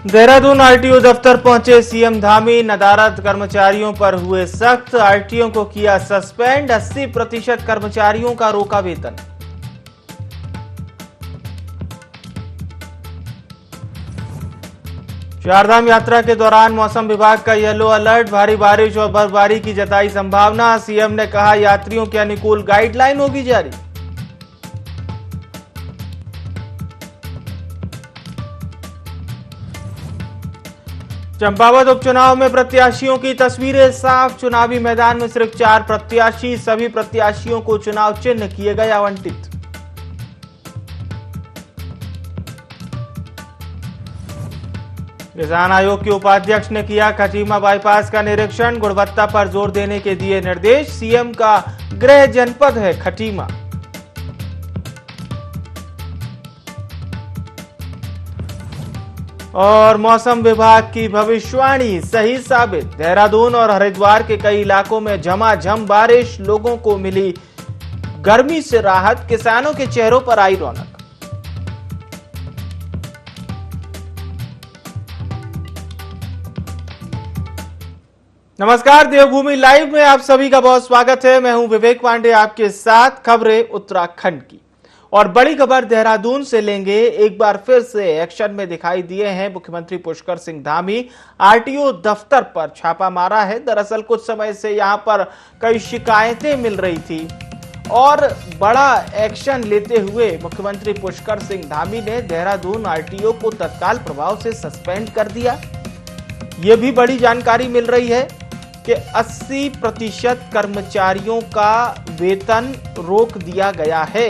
Dehradun RTO दफ्तर पहुंचे CM Dhami. नदारद कर्मचारियों पर हुए सख्त, आरटीओ को किया सस्पेंड। 80% कर्मचारियों का रोका वेतन। चारधाम यात्रा के दौरान मौसम विभाग का येलो अलर्ट, भारी बारिश और बर्फबारी की जताई संभावना। सीएम ने कहा यात्रियों के अनुकूल गाइडलाइन होगी जारी। चंपावत उपचुनाव में प्रत्याशियों की तस्वीरें साफ। चुनावी मैदान में सिर्फ 4 प्रत्याशी, सभी प्रत्याशियों को चुनाव चिन्ह किए गए आवंटित। किसान आयोग के उपाध्यक्ष ने किया खटीमा बाईपास का निरीक्षण, गुणवत्ता पर जोर देने के दिए निर्देश। सीएम का गृह जनपद है खटीमा। और मौसम विभाग की भविष्यवाणी सही साबित। देहरादून और हरिद्वार के कई इलाकों में झमाझम बारिश, लोगों को मिली गर्मी से राहत, किसानों के चेहरों पर आई रौनक। नमस्कार, देवभूमि लाइव में आप सभी का बहुत स्वागत है। मैं हूं विवेक पांडे, आपके साथ खबरें उत्तराखंड की। और बड़ी खबर देहरादून से लेंगे। एक बार फिर से एक्शन में दिखाई दिए हैं मुख्यमंत्री पुष्कर सिंह धामी। आरटीओ दफ्तर पर छापा मारा है। दरअसल कुछ समय से यहां पर कई शिकायतें मिल रही थी और बड़ा एक्शन लेते हुए मुख्यमंत्री पुष्कर सिंह धामी ने देहरादून आरटीओ को तत्काल प्रभाव से सस्पेंड कर दिया। यह भी बड़ी जानकारी मिल रही है कि 80% कर्मचारियों का वेतन रोक दिया गया है।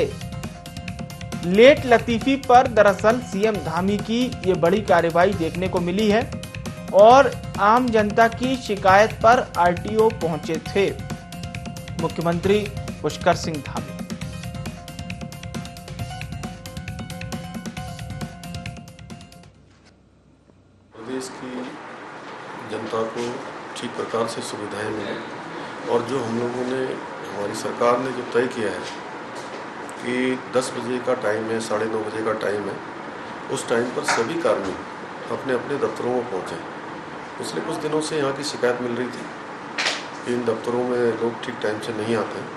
लेट लतीफी पर दरअसल सीएम धामी की ये बड़ी कार्रवाई देखने को मिली है और आम जनता की शिकायत पर आरटीओ पहुंचे थे मुख्यमंत्री पुष्कर सिंह धामी। प्रदेश की जनता को ठीक प्रकार से सुविधाएं मिले और जो हम लोगों ने, हमारी सरकार ने जो तय किया है कि 10 बजे का टाइम है, 9:30 बजे का टाइम है, उस टाइम पर सभी कार्मिक अपने अपने दफ्तरों में पहुँचें। पिछले कुछ दिनों से यहाँ की शिकायत मिल रही थी कि इन दफ्तरों में लोग ठीक टाइम से नहीं आते हैं,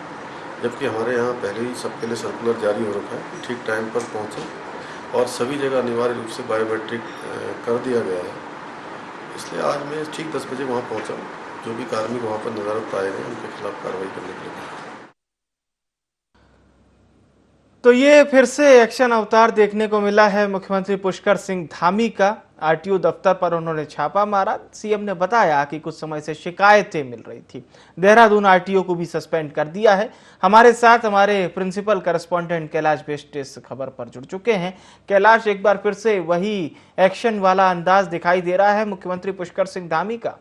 जबकि हमारे यहाँ पहले ही सबके लिए सर्कुलर जारी हो रखा है कि ठीक टाइम पर पहुँचें और सभी जगह अनिवार्य रूप से बायोमेट्रिक कर दिया गया है। इसलिए आज मैं ठीक 10 बजे वहाँ पहुँचा। जो भी कार्मिक वहाँ पर नदारद पाए गए उनके खिलाफ कार्रवाई करने के लिए। तो ये फिर से एक्शन अवतार देखने को मिला है मुख्यमंत्री पुष्कर सिंह धामी का। आरटीओ दफ्तर पर उन्होंने छापा मारा। सीएम ने बताया कि कुछ समय से शिकायतें मिल रही थी। देहरादून आरटीओ को भी सस्पेंड कर दिया है। हमारे साथ हमारे प्रिंसिपल करेस्पॉन्डेंट कैलाश बेस्ट इस खबर पर जुड़ चुके हैं। कैलाश, एक बार फिर से वही एक्शन वाला अंदाज दिखाई दे रहा है मुख्यमंत्री पुष्कर सिंह धामी का।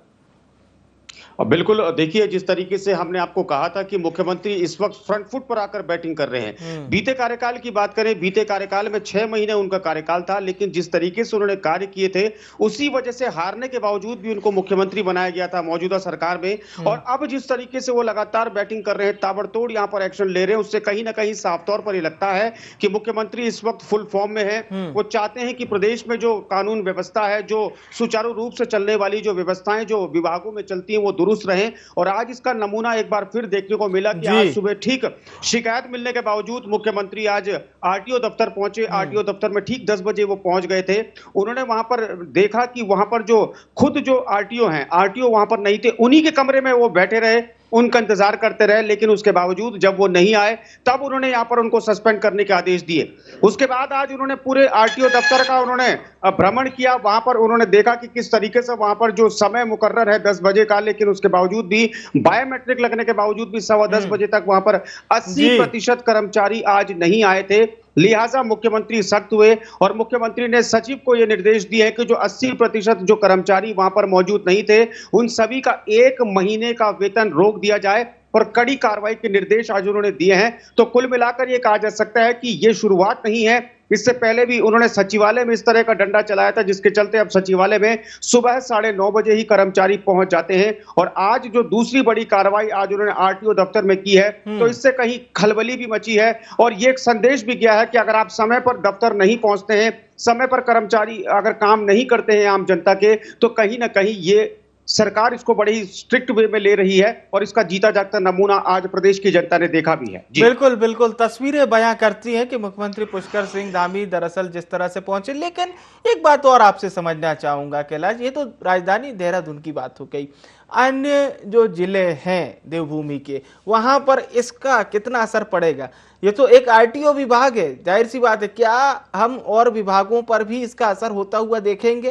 बिल्कुल, देखिए जिस तरीके से हमने आपको कहा था कि मुख्यमंत्री इस वक्त फ्रंट फुट पर आकर बैटिंग कर रहे हैं। बीते कार्यकाल की बात करें, बीते कार्यकाल में 6 महीने उनका कार्यकाल था, लेकिन जिस तरीके से उन्होंने कार्य किए थे उसी वजह से हारने के बावजूद भी उनको मुख्यमंत्री बनाया गया था मौजूदा सरकार में। और अब जिस तरीके से वो लगातार बैटिंग कर रहे हैं, ताबड़तोड़ यहाँ पर एक्शन ले रहे हैं, उससे कहीं ना कहीं साफ तौर पर ये लगता है कि मुख्यमंत्री इस वक्त फुल फॉर्म में है। वो चाहते हैं कि प्रदेश में जो कानून व्यवस्था है, जो सुचारू रूप से चलने वाली जो व्यवस्थाएं जो विभागों में चलती हैं, वो दुरुस्त रहे। और आज इसका नमूना एक बार फिर देखने को मिला कि आज सुबह ठीक शिकायत मिलने के बावजूद मुख्यमंत्री आज आरटीओ दफ्तर पहुंचे। आरटीओ दफ्तर में ठीक 10 बजे वो पहुंच गए थे। उन्होंने वहां पर देखा कि वहां पर जो खुद जो आरटीओ हैं, आरटीओ वहां पर नहीं थे, उन्हीं के कमरे में वो बैठे रहे, उनका इंतजार करते रहे। लेकिन उसके बावजूद जब वो नहीं आए तब उन्होंने यहां पर उनको सस्पेंड करने के आदेश दिए। उसके बाद आज उन्होंने पूरे आरटीओ दफ्तर का उन्होंने भ्रमण किया। वहां पर उन्होंने देखा कि किस तरीके से वहां पर जो समय मुकर्रर है 10 बजे का, लेकिन उसके बावजूद भी बायोमेट्रिक लगने के बावजूद भी 10:15 बजे तक वहां पर 80% कर्मचारी आज नहीं आए थे। लिहाजा मुख्यमंत्री सख्त हुए और मुख्यमंत्री ने सचिव को यह निर्देश दिए कि जो 80% जो कर्मचारी वहां पर मौजूद नहीं थे, उन सभी का 1 महीने का वेतन रोक दिया जाए और कड़ी कार्रवाई के निर्देश आज उन्होंने दिए हैं। तो कुल मिलाकर यह कहा जा सकता है कि यह शुरुआत नहीं है, इससे पहले भी उन्होंने सचिवालय में इस तरह का डंडा चलाया था, जिसके चलते अब सचिवालय में सुबह 9:30 बजे ही कर्मचारी पहुंच जाते हैं। और आज जो दूसरी बड़ी कार्रवाई आज उन्होंने आरटीओ दफ्तर में की है, तो इससे कहीं खलबली भी मची है और ये एक संदेश भी गया है कि अगर आप समय पर दफ्तर नहीं पहुंचते हैं, समय पर कर्मचारी अगर काम नहीं करते हैं आम जनता के, तो कहीं ना कहीं ये सरकार इसको बड़े ही स्ट्रिक्ट वे में ले रही है और इसका जीता जागता नमूना आज प्रदेश की जनता ने देखा भी है। बिल्कुल बिल्कुल, तस्वीरें बयां करती हैं कि मुख्यमंत्री पुष्कर सिंह धामी दरअसल जिस तरह से पहुंचे। लेकिन एक बात और आपसे समझना चाहूंगा कैलाश, ये तो राजधानी देहरादून की बात हो गई, अन्य जो जिले हैं देवभूमि के, वहां पर इसका कितना असर पड़ेगा? ये तो एक आरटीओ विभाग है, जाहिर सी बात है, क्या हम और विभागों पर भी इसका असर होता हुआ देखेंगे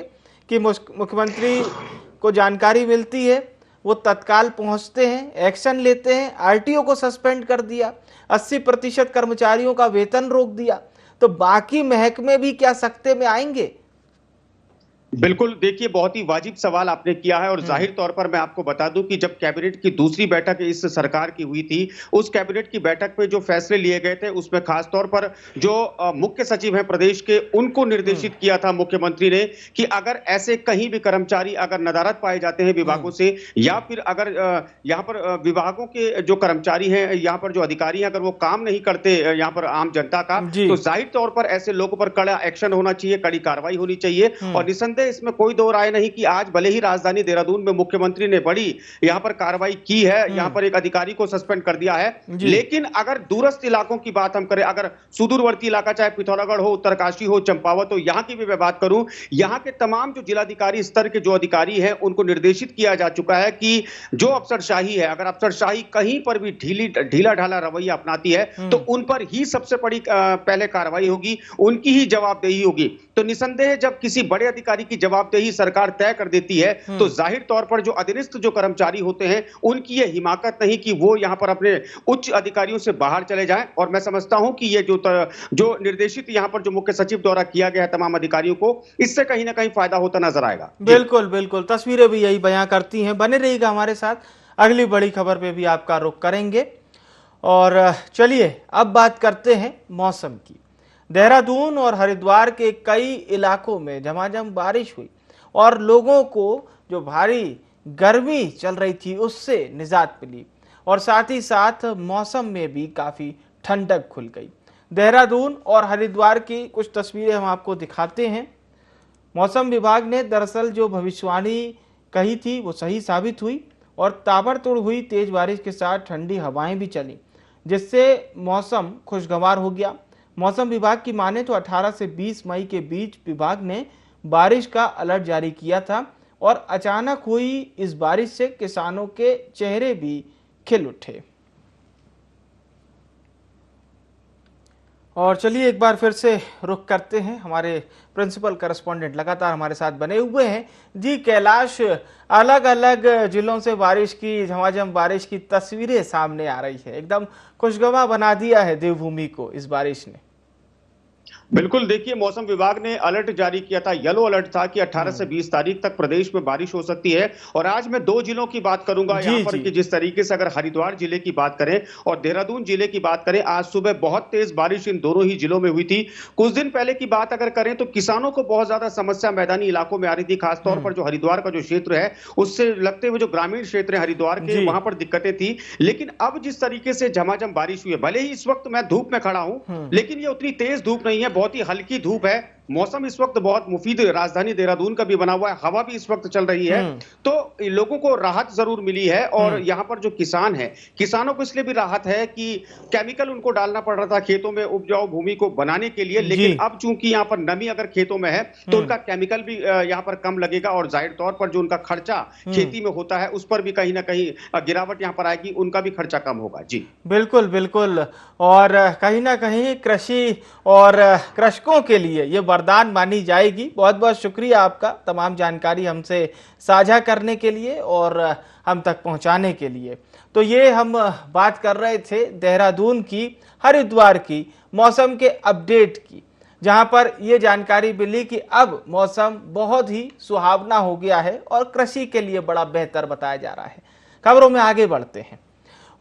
कि मुख्यमंत्री को जानकारी मिलती है, वो तत्काल पहुंचते हैं, एक्शन लेते हैं, आरटीओ को सस्पेंड कर दिया, 80% कर्मचारियों का वेतन रोक दिया, तो बाकी महकमे भी क्या सख्ते में आएंगे? बिल्कुल, देखिए बहुत ही वाजिब सवाल आपने किया है और जाहिर तौर पर मैं आपको बता दूं कि जब कैबिनेट की दूसरी बैठक इस सरकार की हुई थी, उस कैबिनेट की बैठक में जो फैसले लिए गए थे उसमें खास तौर पर जो मुख्य सचिव हैं प्रदेश के, उनको निर्देशित किया था मुख्यमंत्री ने कि अगर ऐसे कहीं भी कर्मचारी अगर नदारद पाए जाते हैं विभागों से, या फिर अगर यहाँ पर विभागों के जो कर्मचारी हैं, यहाँ पर जो अधिकारी हैं, अगर वो काम नहीं करते यहाँ पर आम जनता का, तो जाहिर तौर पर ऐसे लोगों पर कड़ा एक्शन होना चाहिए, कड़ी कार्रवाई होनी चाहिए। और निसंदेह इसमें कोई दो राय नहीं कि आज भले ही राजधानी देहरादून में मुख्यमंत्री ने बड़ी यहां पर कार्रवाई की है, यहां पर एक अधिकारी को सस्पेंड कर दिया है, लेकिन अगर दूरस्थ इलाकों की बात हम करें, अगर सुदूरवर्ती इलाका चाहे पिथौरागढ़ हो, उत्तरकाशी हो, चंपावत हो, यहां की भी मैं बात करूं, यहां के तमाम जो जिलाधिकारी स्तर के जो अधिकारी हैं उनको निर्देशित किया जा चुका है कि जो अफसरशाही है, अगर अफसरशाही कहीं पर भी ढीला ढाला रवैया अपनाती है तो उन पर ही सबसे बड़ी पहले कार्रवाई होगी, उनकी ही जवाबदेही होगी। तो निसंदेह जब किसी बड़े अधिकारी की जवाबदेही सरकार तय कर देती है, तो जाहिर तौर पर जो अधीनस्थ जो कर्मचारी होते हैं उनकी यह हिमाकत नहीं कि वो यहां पर अपने उच्च अधिकारियों से बाहर चले जाएं। और मैं समझता हूं कि ये जो निर्देशित यहां पर जो मुख्य सचिव द्वारा किया गया है तमाम अधिकारियों को, इससे कहीं ना कहीं फायदा होता नजर आएगा। बिल्कुल बिल्कुल, तस्वीरें भी यही बयां करती हैं। बने रहिएगा हमारे साथ, अगली बड़ी खबर पे भी आपका रुख करेंगे। और चलिए अब बात करते हैं मौसम की। देहरादून और हरिद्वार के कई इलाकों में झमाझम बारिश हुई और लोगों को जो भारी गर्मी चल रही थी उससे निजात मिली और साथ ही साथ मौसम में भी काफ़ी ठंडक खुल गई। देहरादून और हरिद्वार की कुछ तस्वीरें हम आपको दिखाते हैं। मौसम विभाग ने दरअसल जो भविष्यवाणी कही थी वो सही साबित हुई और ताबड़तोड़ हुई तेज बारिश के साथ ठंडी हवाएं भी चली, जिससे मौसम खुशगवार हो गया। मौसम विभाग की माने तो 18 से 20 मई के बीच विभाग ने बारिश का अलर्ट जारी किया था और अचानक हुई इस बारिश से किसानों के चेहरे भी खिल उठे। और चलिए एक बार फिर से रुख करते हैं, हमारे प्रिंसिपल करस्पॉन्डेंट लगातार हमारे साथ बने हुए हैं। जी कैलाश, अलग अलग जिलों से बारिश की, झमाझम बारिश की तस्वीरें सामने आ रही है, एकदम खुशगवार बना दिया है देवभूमि को इस बारिश ने। बिल्कुल, देखिए मौसम विभाग ने अलर्ट जारी किया था, येलो अलर्ट था कि 18 से 20 तारीख तक प्रदेश में बारिश हो सकती है। और आज मैं दो जिलों की बात करूंगा यहाँ पर कि जिस तरीके से अगर हरिद्वार जिले की बात करें और देहरादून जिले की बात करें, आज सुबह बहुत तेज बारिश इन दोनों ही जिलों में हुई थी। कुछ दिन पहले की बात अगर करें तो किसानों को बहुत ज्यादा समस्या मैदानी इलाकों में आ रही थी, खासतौर पर जो हरिद्वार का जो क्षेत्र है उससे लगते हुए जो ग्रामीण क्षेत्र है हरिद्वार के, वहां पर दिक्कतें थी। लेकिन अब जिस तरीके से झमाझम बारिश हुई है, भले ही इस वक्त मैं धूप में खड़ा हूं, लेकिन ये उतनी तेज धूप नहीं है, बहुत ही हल्की धूप है। मौसम इस वक्त बहुत मुफीद राजधानी देहरादून का भी बना हुआ है, हवा भी इस वक्त चल रही है, तो लोगों को राहत जरूर मिली है। और यहाँ पर जो किसान है, किसानों को इसलिए भी राहत है कि केमिकल उनको डालना पड़ रहा था खेतों में उपजाऊ भूमि को बनाने के लिए, लेकिन अब चूंकि यहाँ पर नमी अगर खेतों में है तो उनका केमिकल भी यहाँ पर कम लगेगा और जाहिर तौर पर जो उनका खर्चा खेती में होता है उस पर भी कहीं ना कहीं गिरावट यहाँ पर आएगी, उनका भी खर्चा कम होगा। जी बिल्कुल बिल्कुल, और कहीं ना कहीं कृषि और कृषकों के लिए ये वरदान मानी जाएगी। बहुत बहुत शुक्रिया आपका तमाम जानकारी हमसे साझा करने के लिए और हम तक पहुंचाने के लिए। तो ये हम बात कर रहे थे देहरादून की, हरिद्वार की मौसम के अपडेट की, जहां पर ये जानकारी मिली कि अब मौसम बहुत ही सुहावना हो गया है और कृषि के लिए बड़ा बेहतर बताया जा रहा है। खबरों में आगे बढ़ते हैं।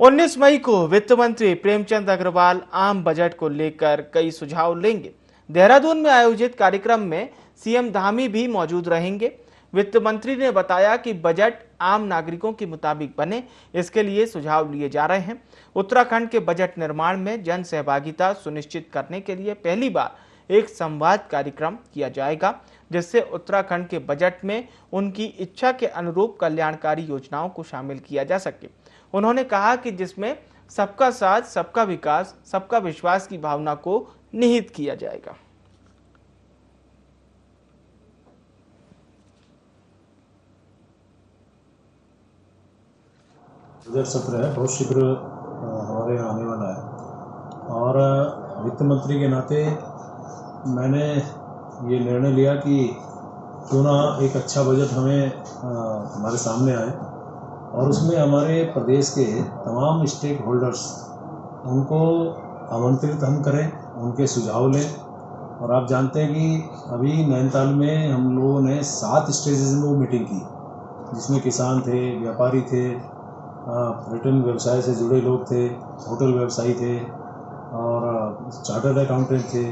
19 मई को वित्त मंत्री प्रेमचंद अग्रवाल आम बजट को लेकर कई सुझाव लेंगे। देहरादून में आयोजित कार्यक्रम में सीएम धामी भी मौजूद रहेंगे। वित्त मंत्री ने बताया कि बजट आम नागरिकों के मुताबिक बने, इसके लिए सुझाव लिए जा रहे हैं। उत्तराखंड के बजट निर्माण में जन सहभागिता सुनिश्चित करने के लिए पहली बार एक संवाद कार्यक्रम किया जाएगा, जिससे उत्तराखंड के बजट में उनकी इच्छा के अनुरूप कल्याणकारी योजनाओं को शामिल किया जा सके। उन्होंने कहा कि जिसमें सबका साथ, सबका विकास, सबका विश्वास की भावना को निहित किया जाएगा। बजट सत्र है, बहुत शीघ्र हमारे यहाँ आने वाला है और वित्त मंत्री के नाते मैंने ये निर्णय लिया कि क्यों ना एक अच्छा बजट हमें हमारे सामने आए और उसमें हमारे प्रदेश के तमाम स्टेक होल्डर्स उनको आमंत्रित हम करें, उनके सुझाव लें। और आप जानते हैं कि अभी नैनीताल में हम लोगों ने 7 स्टेजेस में वो मीटिंग की, जिसमें किसान थे, व्यापारी थे, पर्यटन व्यवसाय से जुड़े लोग थे, होटल व्यवसायी थे और चार्टर्ड अकाउंटेंट थे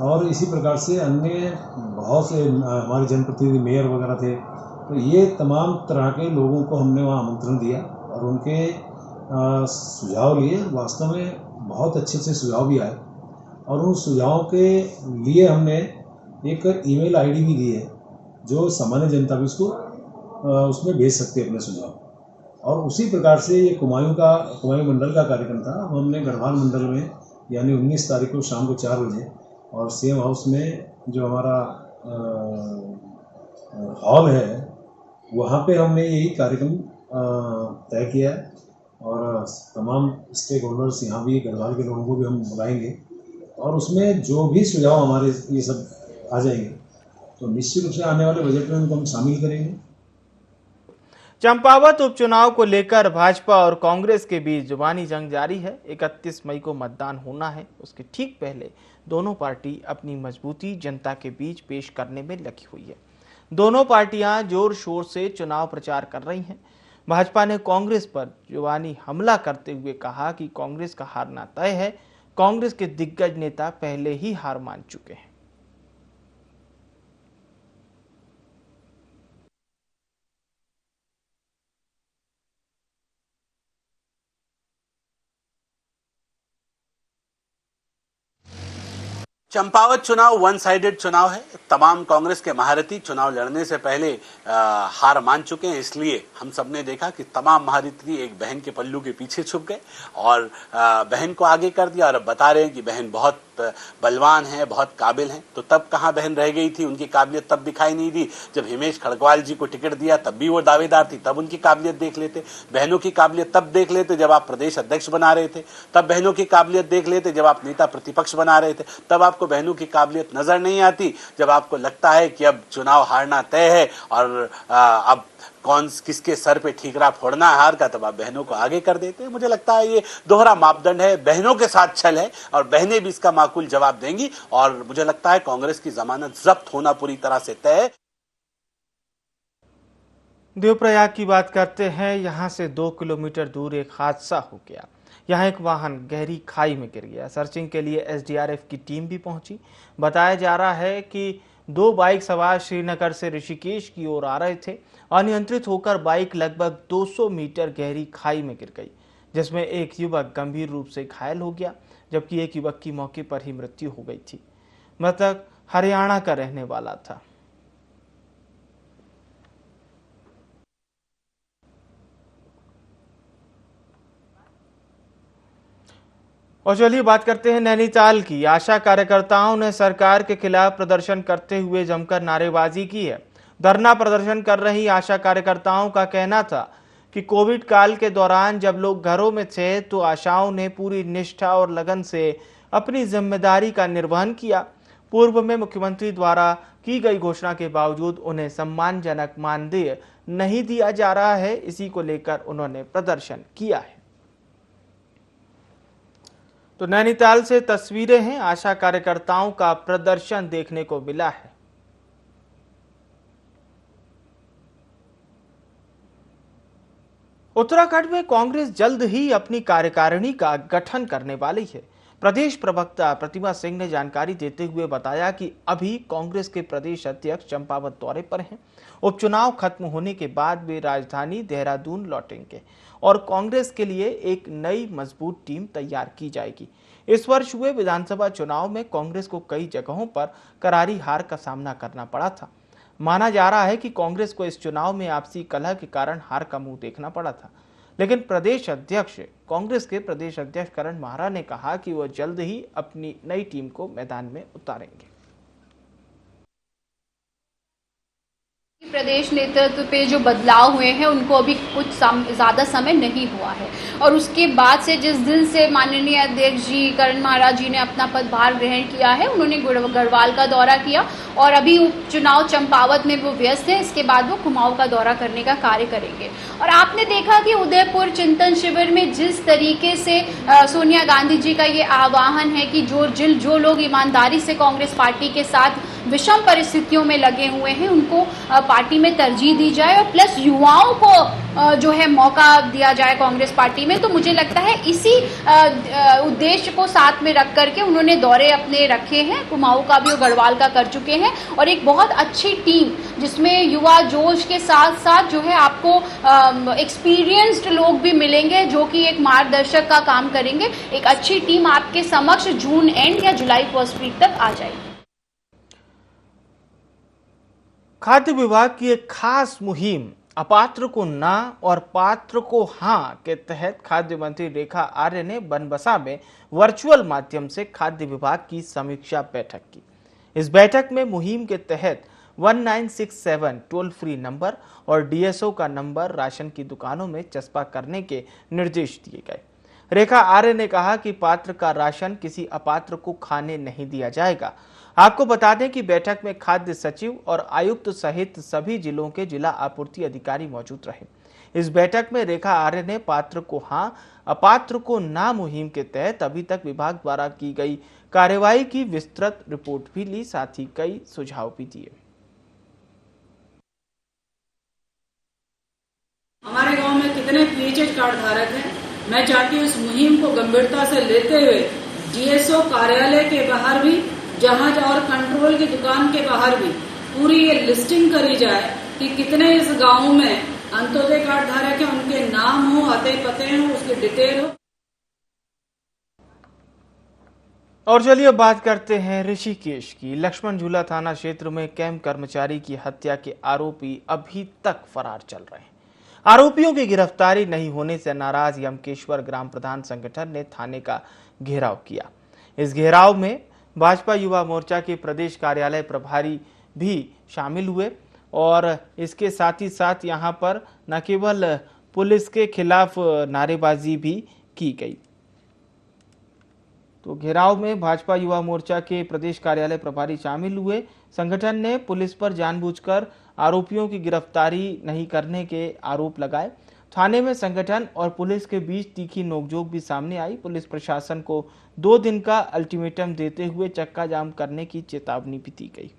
और इसी प्रकार से अन्य बहुत से हमारे जनप्रतिनिधि, मेयर वगैरह थे। तो ये तमाम तरह के लोगों को हमने वहाँ आमंत्रण दिया और उनके सुझाव लिए। वास्तव में बहुत अच्छे अच्छे सुझाव भी आए और उन सुझावों के लिए हमने एक ईमेल आईडी भी दी है, जो सामान्य जनता भी उसको उसमें भेज सकते हैं अपने सुझाव। और उसी प्रकार से ये कुमायूं मंडल का कार्यक्रम था। हमने गढ़वाल मंडल में यानी 19 तारीख को शाम को 4 बजे और सीएम हाउस में जो हमारा हॉल है, वहाँ पे हमने यही कार्यक्रम तय किया है और तमाम स्टेक होल्डर्स यहाँ भी गढ़वाल के लोगों को भी हम बुलाएंगे और उसमें जो भी सुझाव हमारे ये सब आ जाएंगे तो निश्चित रूप से आने वाले बजट में उनको हम शामिल करेंगे। चंपावत उपचुनाव को लेकर भाजपा और कांग्रेस के बीच जुबानी जंग जारी है। 31 मई को मतदान होना है, उसके ठीक पहले दोनों पार्टी अपनी मजबूती जनता के बीच पेश करने में लगी हुई है। दोनों पार्टियां जोर शोर से चुनाव प्रचार कर रही हैं। भाजपा ने कांग्रेस पर जुबानी हमला करते हुए कहा कि कांग्रेस का हारना तय है। कांग्रेस के दिग्गज नेता पहले ही हार मान चुके हैं। चंपावत चुनाव वन साइडेड चुनाव है। तमाम कांग्रेस के महारथी चुनाव लड़ने से पहले हार मान चुके हैं, इसलिए हम सबने देखा कि तमाम महारथी एक बहन के पल्लू के पीछे छुप गए और बहन को आगे कर दिया और अब बता रहे हैं कि बहन बहुत बलवान है, बहुत काबिल हैं। तो तब कहाँ बहन रह गई थी, उनकी काबिलियत तब दिखाई नहीं दी जब हिमेश खड़गवाल जी को टिकट दिया, तब भी वो दावेदार थी, तब उनकी काबिलियत देख लेते। बहनों की काबिलियत तब देख लेते जब आप प्रदेश अध्यक्ष बना रहे थे, तब बहनों की काबिलियत देख लेते जब आप नेता प्रतिपक्ष बना रहे थे, तब आपको बहनों की काबिलियत नजर नहीं आती जब आपको लगता है कि अब चुनाव हारना तय है और अब कौन किसके सर पे ठीकरा फोड़ना है हार का, तब आप बहनों को आगे कर देते हैं। मुझे लगता है ये दोहरा मापदंड है, बहनों के साथ छल है और बहनें भी इसका माकूल जवाब देंगी और मुझे लगता है कांग्रेस की जमानत जब्त होना पूरी तरह से तय है। देवप्रयाग की बात करते हैं। यहां से 2 किलोमीटर दूर एक हादसा हो गया। यहां एक वाहन गहरी खाई में गिर गया। सर्चिंग के लिए एसडीआरएफ की टीम भी पहुंची। बताया जा रहा है कि 2 बाइक सवार श्रीनगर से ऋषिकेश की ओर आ रहे थे। अनियंत्रित होकर बाइक लगभग 200 मीटर गहरी खाई में गिर गई, जिसमें एक युवक गंभीर रूप से घायल हो गया, जबकि एक युवक की मौके पर ही मृत्यु हो गई थी। मृतक हरियाणा का रहने वाला था। और चलिए बात करते हैं नैनीताल की। आशा कार्यकर्ताओं ने सरकार के खिलाफ प्रदर्शन करते हुए जमकर नारेबाजी की है। धरना प्रदर्शन कर रही आशा कार्यकर्ताओं का कहना था कि कोविड काल के दौरान जब लोग घरों में थे तो आशाओं ने पूरी निष्ठा और लगन से अपनी जिम्मेदारी का निर्वहन किया। पूर्व में मुख्यमंत्री द्वारा की गई घोषणा के बावजूद उन्हें सम्मानजनक मानदेय नहीं दिया जा रहा है। इसी को लेकर उन्होंने प्रदर्शन किया है। तो नैनीताल से तस्वीरें हैं। आशा कार्यकर्ताओं का प्रदर्शन देखने को मिला है। उत्तराखंड में कांग्रेस जल्द ही अपनी कार्यकारिणी का गठन करने वाली है। प्रदेश प्रवक्ता प्रतिमा सिंह ने जानकारी देते हुए बताया कि अभी कांग्रेस के प्रदेश अध्यक्ष चंपावत दौरे पर हैं। उपचुनाव खत्म होने के बाद वे राजधानी देहरादून लौटेंगे और कांग्रेस के लिए एक नई मजबूत टीम तैयार की जाएगी। इस वर्ष हुए विधानसभा चुनाव में कांग्रेस को कई जगहों पर करारी हार का सामना करना पड़ा था। माना जा रहा है कि कांग्रेस को इस चुनाव में आपसी कलह के कारण हार का मुंह देखना पड़ा था, लेकिन कांग्रेस के प्रदेश अध्यक्ष करण माहरा ने कहा कि वो जल्द ही अपनी नई टीम को मैदान में उतारेंगे। प्रदेश नेतृत्व पे जो बदलाव हुए हैं उनको अभी कुछ ज़्यादा समय नहीं हुआ है और उसके बाद से जिस दिन से माननीय अध्यक्ष जी करण माहरा जी ने अपना पदभार ग्रहण किया है, उन्होंने गढ़वाल का दौरा किया और अभी उपचुनाव चंपावत में वो व्यस्त है। इसके बाद वो कुमाऊं का दौरा करने का कार्य करेंगे। और आपने देखा कि उदयपुर चिंतन शिविर में जिस तरीके से सोनिया गांधी जी का ये आह्वान है कि जो लोग ईमानदारी से कांग्रेस पार्टी के साथ विषम परिस्थितियों में लगे हुए हैं उनको पार्टी में तरजीह दी जाए और प्लस युवाओं को जो है मौका दिया जाए कांग्रेस पार्टी में, तो मुझे लगता है इसी उद्देश्य को साथ में रख करके उन्होंने दौरे अपने रखे हैं। कुमाऊं का भी और गढ़वाल का कर चुके हैं और एक बहुत अच्छी टीम जिसमें युवा जोश के साथ साथ जो है आपको एक्सपीरियंस्ड लोग भी मिलेंगे जो कि एक मार्गदर्शक का काम करेंगे। एक अच्छी टीम आपके समक्ष जून एंड या जुलाई फर्स्ट वीक तक आ जाएगी। खाद्य विभाग की एक खास मुहिम अपात्र को ना और पात्र को हाँ के तहत खाद्य मंत्री रेखा आर्य ने बनबसा में वर्चुअल माध्यम से खाद्य विभाग की समीक्षा बैठक की। इस बैठक में मुहिम के तहत 1967 टोल फ्री नंबर और डीएसओ का नंबर राशन की दुकानों में चस्पा करने के निर्देश दिए गए। रेखा आर्य ने कहा कि पात्र का राशन किसी अपात्र को खाने नहीं दिया जाएगा। आपको बता दें कि बैठक में खाद्य सचिव और आयुक्त सहित सभी जिलों के जिला आपूर्ति अधिकारी मौजूद रहे। इस बैठक में रेखा आर्य ने पात्र को हाँ अपात्र को ना मुहिम के तहत अभी तक विभाग द्वारा की गई कार्यवाही की विस्तृत रिपोर्ट भी ली, साथ ही कई सुझाव भी दिए। हमारे गांव में कितने पीएचएच कार्ड धारक हैं, मैं चाहती हूँ इस मुहिम को गंभीरता से लेते हुए डीएसओ कार्यालय के बाहर भी, जहाज और कंट्रोल की दुकान के बाहर भी पूरी ये लिस्टिंग करी जाए कि कितने इस गांव में अंत्योदय कार्ड धारक हैं, उनके नाम हो, आते पते हो, उसकी डिटेल हो। और चलिए बात करते हैं ऋषिकेश की। लक्ष्मण झूला थाना क्षेत्र में कैंप कर्मचारी की हत्या के आरोपी अभी तक फरार चल रहे हैं। आरोपियों की गिरफ्तारी नहीं होने से नाराज यमकेश्वर ग्राम प्रधान संगठन ने थाने का घेराव किया। इस घेराव में भाजपा युवा मोर्चा के प्रदेश कार्यालय प्रभारी भी शामिल हुए और इसके साथ ही साथ यहां पर न केवल पुलिस के खिलाफ नारेबाजी भी की गई। तो घेराव में भाजपा युवा मोर्चा के प्रदेश कार्यालय प्रभारी शामिल हुए। संगठन ने पुलिस पर जानबूझकर आरोपियों की गिरफ्तारी नहीं करने के आरोप लगाए। थाने में संगठन और पुलिस के बीच तीखी नोकझोंक भी सामने आई। पुलिस प्रशासन को 2 दिन का अल्टीमेटम देते हुए चक्का जाम करने की चेतावनी भी दी गई।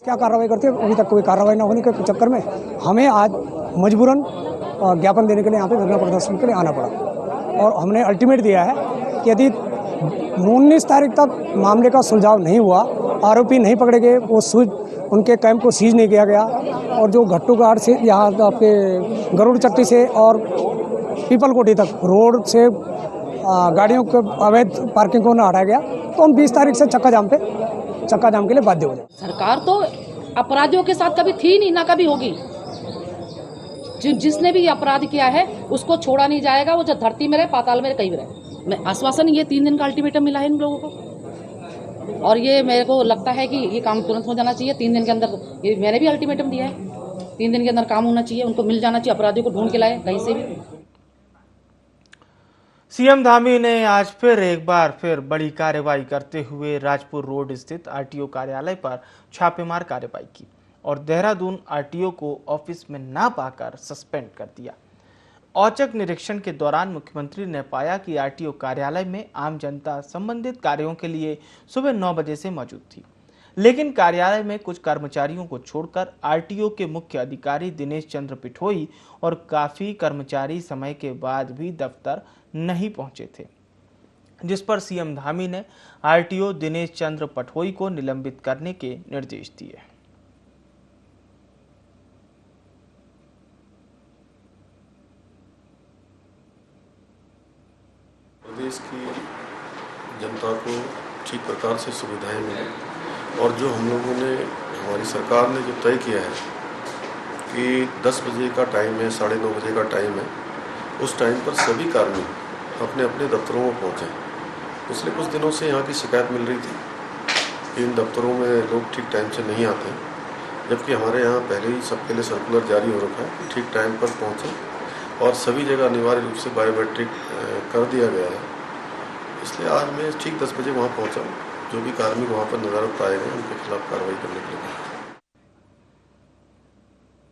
क्या कार्रवाई करते हैं, अभी तक कोई कार्रवाई न होने के चक्कर में हमें आज मजबूरन ज्ञापन देने के लिए यहाँ पे धरना प्रदर्शन के लिए आना पड़ा और हमने अल्टीमेट दिया है कि यदि 19 तारीख तक मामले का सुलझाव नहीं हुआ, आरोपी नहीं पकड़े गए, वो उनके कैंप को सीज नहीं किया गया और जो घट्टू घाट से यहाँ आपके गरुड़ चट्टी से और पीपल कोठी तक रोड से गाड़ियों के अवैध पार्किंग को न हटाया गया, तो हम 20 तारीख से चक्का जाम के लिए बाध्य हो जाए। सरकार तो अपराधियों के साथ कभी थी नहीं, ना कभी होगी। जिसने भी अपराध किया है उसको छोड़ा नहीं जाएगा, वो जो धरती में रहे, पाताल में रहे, कहीं भी रहे। मैं आश्वासन, ये 3 दिन का अल्टीमेटम मिला है इन लोगों को और ये मेरे को लगता है कि ये काम तुरंत हो जाना चाहिए। 3 दिन के अंदर, ये मैंने भी अल्टीमेटम दिया है, 3 दिन के अंदर काम होना चाहिए, उनको मिल जाना चाहिए, अपराधियों को ढूंढ के लाए कहीं से भी। सीएम धामी ने आज फिर एक बार बड़ी कार्रवाई करते हुए राजपुर रोड स्थित आरटीओ कार्यालय पर छापेमार कार्रवाई की और देहरादून आरटीओ को ऑफिस में ना पाकर सस्पेंड कर दिया। औचक निरीक्षण के दौरान मुख्यमंत्री ने पाया कि आरटीओ कार्यालय में आम जनता संबंधित कार्यों के लिए सुबह 9 बजे से मौजूद थी, लेकिन कार्यालय में कुछ कर्मचारियों को छोड़कर आरटीओ के मुख्य अधिकारी दिनेश चंद्र पिठोई और काफी कर्मचारी समय के बाद भी दफ्तर नहीं पहुंचे थे, जिस पर सीएम धामी ने आरटीओ दिनेश चंद्र पिठोई को निलंबित करने के निर्देश दिए। प्रदेश की जनता को ठीक प्रकार से सुविधाएं मिलें और जो हम लोगों ने, हमारी सरकार ने जो तय किया है कि 10 बजे का टाइम है, 9:30 बजे का टाइम है, उस टाइम पर सभी कार्मी अपने अपने दफ्तरों में पहुँचें। पिछले कुछ दिनों से यहाँ की शिकायत मिल रही थी कि इन दफ्तरों में लोग ठीक टाइम से नहीं आते, जबकि हमारे यहाँ पहले ही सबके लिए सर्कुलर जारी हो रखा है कि ठीक टाइम पर पहुँचें और सभी जगह अनिवार्य रूप से बायोमेट्रिक कर दिया गया है। इसलिए आज मैं ठीक 10 बजे वहाँ पहुँचा। जो भी कार्मिक वहाँ पर नज़ारत पाए गए उनके खिलाफ कार्रवाई करने के लिए।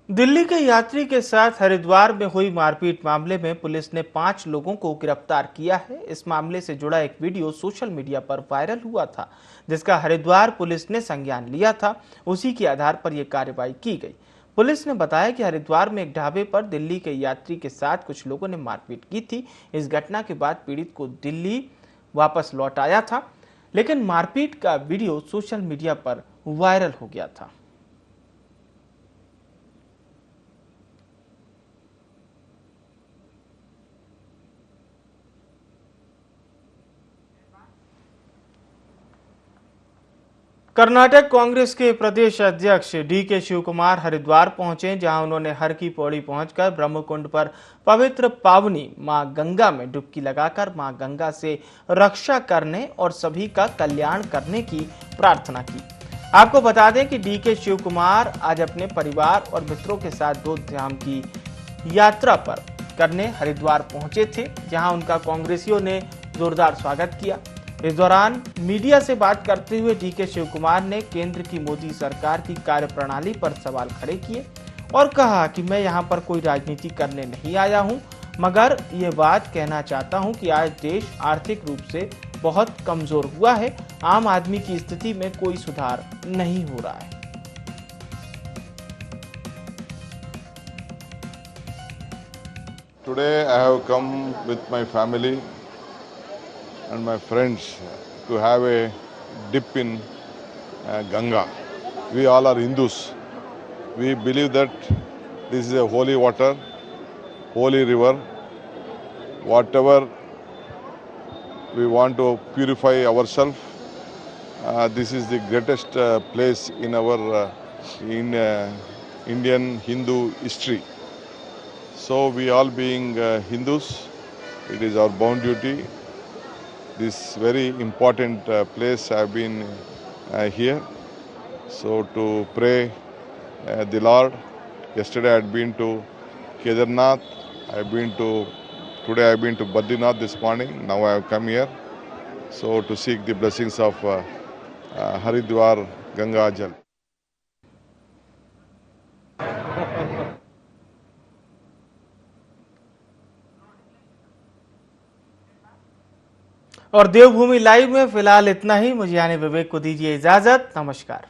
दिल्ली के यात्री के साथ हरिद्वार में हुई मारपीट मामले में पुलिस ने 5 लोगों को गिरफ्तार किया है। इस मामले से जुड़ा एक वीडियो सोशल मीडिया पर वायरल हुआ था, जिसका हरिद्वार पुलिस ने संज्ञान लिया था। उसी के आधार पर यह कार्रवाई की गई। पुलिस ने बताया कि हरिद्वार में एक ढाबे पर दिल्ली के यात्री के साथ कुछ लोगों ने मारपीट की थी। इस घटना के बाद पीड़ित को दिल्ली वापस लौट आया था, लेकिन मारपीट का वीडियो सोशल मीडिया पर वायरल हो गया था। कर्नाटक कांग्रेस के प्रदेश अध्यक्ष डीके शिवकुमार हरिद्वार पहुंचे, जहां उन्होंने हर की पौड़ी पहुंचकर ब्रह्मकुंड पर पवित्र पावनी मां गंगा में डुबकी लगाकर मां गंगा से रक्षा करने और सभी का कल्याण करने की प्रार्थना की। आपको बता दें कि डीके शिवकुमार आज अपने परिवार और मित्रों के साथ बौद्ध धाम की यात्रा पर करने हरिद्वार पहुंचे थे, जहां उनका कांग्रेसियों ने जोरदार स्वागत किया। इस दौरान मीडिया से बात करते हुए डीके शिवकुमार ने केंद्र की मोदी सरकार की कार्यप्रणाली पर सवाल खड़े किए और कहा कि मैं यहां पर कोई राजनीति करने नहीं आया हूं, मगर ये बात कहना चाहता हूं कि आज देश आर्थिक रूप से बहुत कमजोर हुआ है। आम आदमी की स्थिति में कोई सुधार नहीं हो रहा है। Today I have come with my family and my friends to have a dip in Ganga. We all are Hindus. We believe that this is a holy water, holy river. Whatever we want to purify ourselves, this is the greatest place in our Indian Hindu history. So we all being Hindus, it is our bound duty. This very important place I have been here, so to pray the Lord. Yesterday I had been to Kedarnath, today I have been to Badrinath this morning. Now I have come here, so to seek the blessings of Haridwar Ganga Jal. और देवभूमि live में फिलहाल इतना ही। मुझे यानी विवेक को दीजिए इजाजत। नमस्कार।